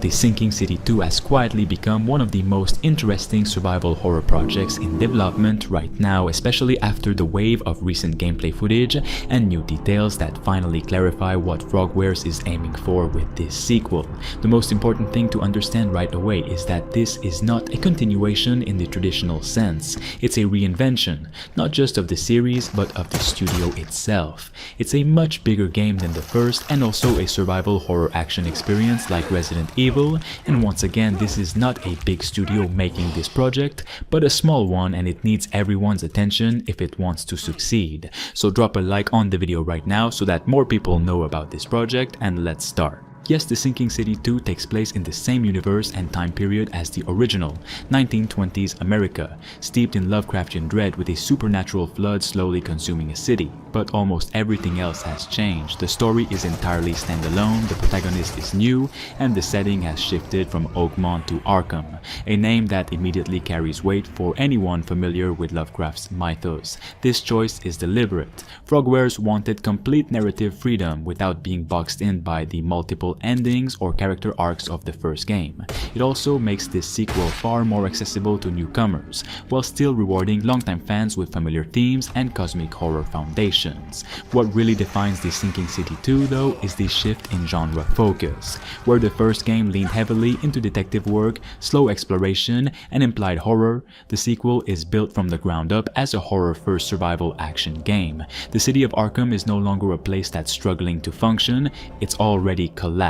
The Sinking City 2 has quietly become one of the most interesting survival horror projects in development right now, especially after the wave of recent gameplay footage and new details that finally clarify what Frogwares is aiming for with this sequel. The most important thing to understand right away is that this is not a continuation in the traditional sense. It's a reinvention, not just of the series but of the studio itself. It's a much bigger game than the first and also a survival horror action experience like Resident Evil, and once again this is not a big studio making this project but a small one, and it needs everyone's attention if it wants to succeed. So drop a like on the video right now so that more people know about this project, and let's start. Yes, The Sinking City 2 takes place in the same universe and time period as the original, 1920s America, steeped in Lovecraftian dread with a supernatural flood slowly consuming a city. But almost everything else has changed. The story is entirely standalone, the protagonist is new, and the setting has shifted from Oakmont to Arkham, a name that immediately carries weight for anyone familiar with Lovecraft's mythos. This choice is deliberate. Frogwares wanted complete narrative freedom without being boxed in by the multiple endings or character arcs of the first game. It also makes this sequel far more accessible to newcomers, while still rewarding longtime fans with familiar themes and cosmic horror foundations. What really defines The Sinking City 2 though is the shift in genre focus. Where the first game leaned heavily into detective work, slow exploration, and implied horror, the sequel is built from the ground up as a horror-first survival action game. The city of Arkham is no longer a place that's struggling to function, it's already collapsed.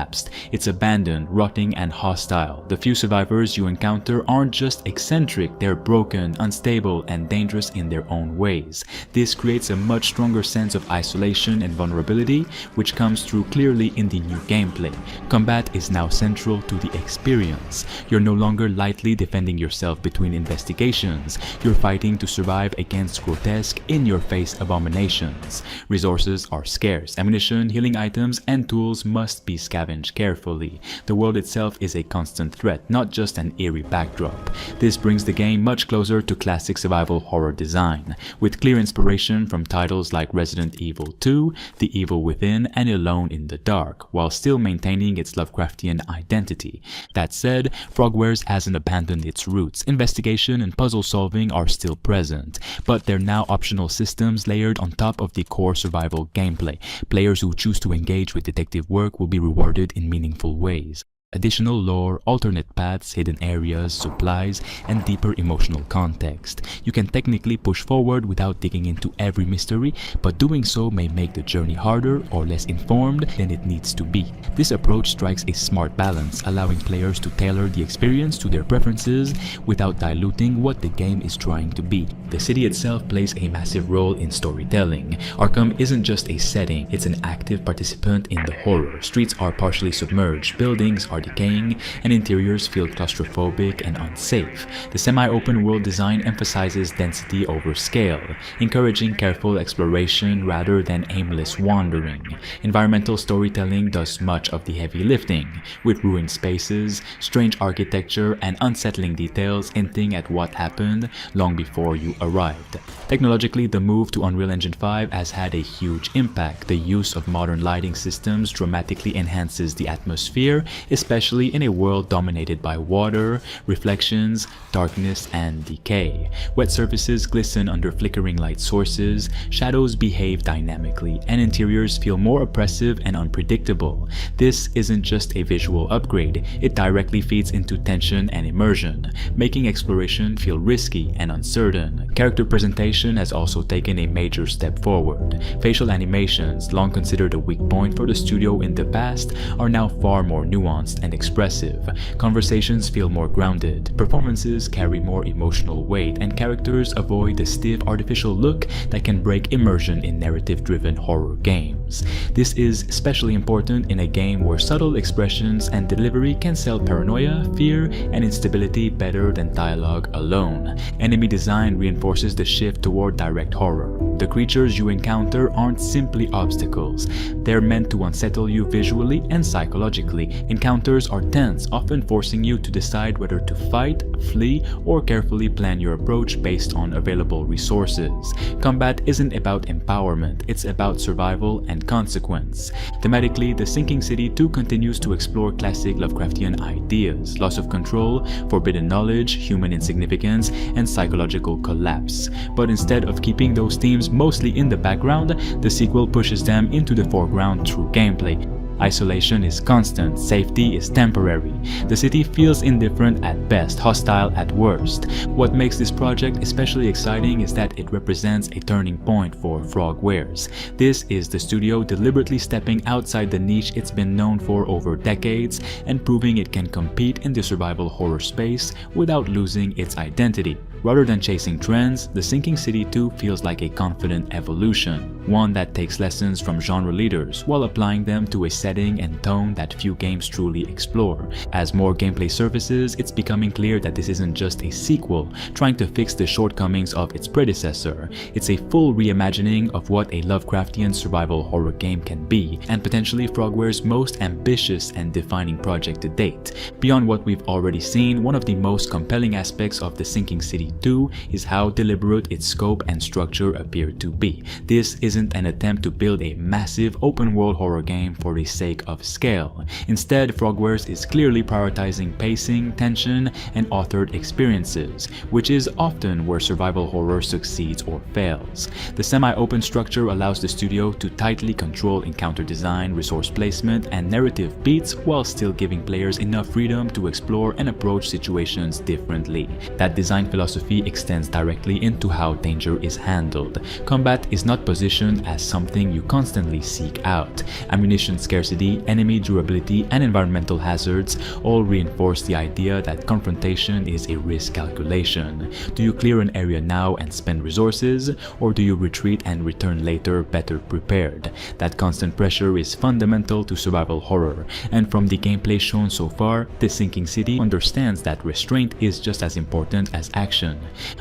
It's abandoned, rotting, and hostile. The few survivors you encounter aren't just eccentric, they're broken, unstable, and dangerous in their own ways. This creates a much stronger sense of isolation and vulnerability, which comes through clearly in the new gameplay. Combat is now central to the experience. You're no longer lightly defending yourself between investigations. You're fighting to survive against grotesque, in-your-face abominations. Resources are scarce. Ammunition, healing items, and tools must be scavenged carefully. The world itself is a constant threat, not just an eerie backdrop. This brings the game much closer to classic survival horror design, with clear inspiration from titles like Resident Evil 2, The Evil Within, and Alone in the Dark, while still maintaining its Lovecraftian identity. That said, Frogwares hasn't abandoned its roots. Investigation and puzzle solving are still present, but they're now optional systems layered on top of the core survival gameplay. Players who choose to engage with detective work will be rewarded in meaningful ways. Additional lore, alternate paths, hidden areas, supplies, and deeper emotional context. You can technically push forward without digging into every mystery, but doing so may make the journey harder or less informed than it needs to be. This approach strikes a smart balance, allowing players to tailor the experience to their preferences without diluting what the game is trying to be. The city itself plays a massive role in storytelling. Arkham isn't just a setting, it's an active participant in the horror. Streets are partially submerged, buildings are decaying, and interiors feel claustrophobic and unsafe. The semi-open world design emphasizes density over scale, encouraging careful exploration rather than aimless wandering. Environmental storytelling does much of the heavy lifting, with ruined spaces, strange architecture, and unsettling details hinting at what happened long before you arrived. Technologically, the move to Unreal Engine 5 has had a huge impact. The use of modern lighting systems dramatically enhances the atmosphere, especially in a world dominated by water, reflections, darkness, and decay. Wet surfaces glisten under flickering light sources, shadows behave dynamically, and interiors feel more oppressive and unpredictable. This isn't just a visual upgrade, it directly feeds into tension and immersion, making exploration feel risky and uncertain. Character presentation has also taken a major step forward. Facial animations, long considered a weak point for the studio in the past, are now far more nuanced and expressive. Conversations feel more grounded, performances carry more emotional weight, and characters avoid the stiff, artificial look that can break immersion in narrative-driven horror games. This is especially important in a game where subtle expressions and delivery can sell paranoia, fear, and instability better than dialogue alone. Enemy design reinforces the shift toward direct horror. The creatures you encounter aren't simply obstacles. They're meant to unsettle you visually and psychologically. Encounters are tense, often forcing you to decide whether to fight, flee, or carefully plan your approach based on available resources. Combat isn't about empowerment, it's about survival and consequence. Thematically, The Sinking City 2 continues to explore classic Lovecraftian ideas: loss of control, forbidden knowledge, human insignificance, and psychological collapse. But instead of keeping those themes mostly in the background, the sequel pushes them into the foreground through gameplay. Isolation is constant, safety is temporary. The city feels indifferent at best, hostile at worst. What makes this project especially exciting is that it represents a turning point for Frogwares. This is the studio deliberately stepping outside the niche it's been known for over decades and proving it can compete in the survival horror space without losing its identity. Rather than chasing trends, The Sinking City 2 feels like a confident evolution, one that takes lessons from genre leaders while applying them to a setting and tone that few games truly explore. As more gameplay surfaces, it's becoming clear that this isn't just a sequel trying to fix the shortcomings of its predecessor. It's a full reimagining of what a Lovecraftian survival horror game can be, and potentially Frogwares' most ambitious and defining project to date. Beyond what we've already seen, one of the most compelling aspects of The Sinking City 2 is how deliberate its scope and structure appear to be. This isn't an attempt to build a massive open-world horror game for the sake of scale. Instead, Frogwares is clearly prioritizing pacing, tension, and authored experiences, which is often where survival horror succeeds or fails. The semi-open structure allows the studio to tightly control encounter design, resource placement, and narrative beats while still giving players enough freedom to explore and approach situations differently. That design philosophy extends directly into how danger is handled. Combat is not positioned as something you constantly seek out. Ammunition scarcity, enemy durability, and environmental hazards all reinforce the idea that confrontation is a risk calculation. Do you clear an area now and spend resources, or do you retreat and return later better prepared? That constant pressure is fundamental to survival horror, and from the gameplay shown so far, The Sinking City understands that restraint is just as important as action.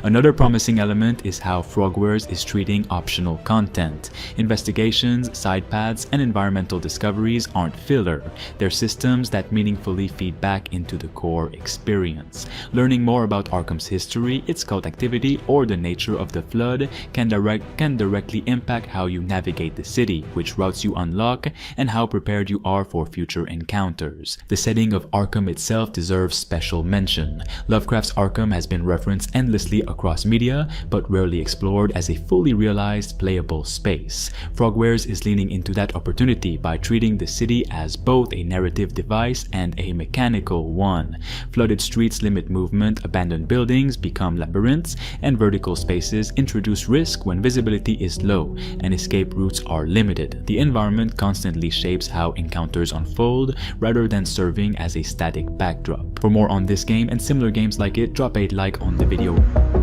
Another promising element is how Frogwares is treating optional content. Investigations, side paths, and environmental discoveries aren't filler. They're systems that meaningfully feed back into the core experience. Learning more about Arkham's history, its cult activity, or the nature of the Flood can directly impact how you navigate the city, which routes you unlock, and how prepared you are for future encounters. The setting of Arkham itself deserves special mention. Lovecraft's Arkham has been referenced endlessly across media, but rarely explored as a fully realized, playable space. Frogwares is leaning into that opportunity by treating the city as both a narrative device and a mechanical one. Flooded streets limit movement, abandoned buildings become labyrinths, and vertical spaces introduce risk when visibility is low and escape routes are limited. The environment constantly shapes how encounters unfold rather than serving as a static backdrop. For more on this game and similar games like it, drop a like on the video.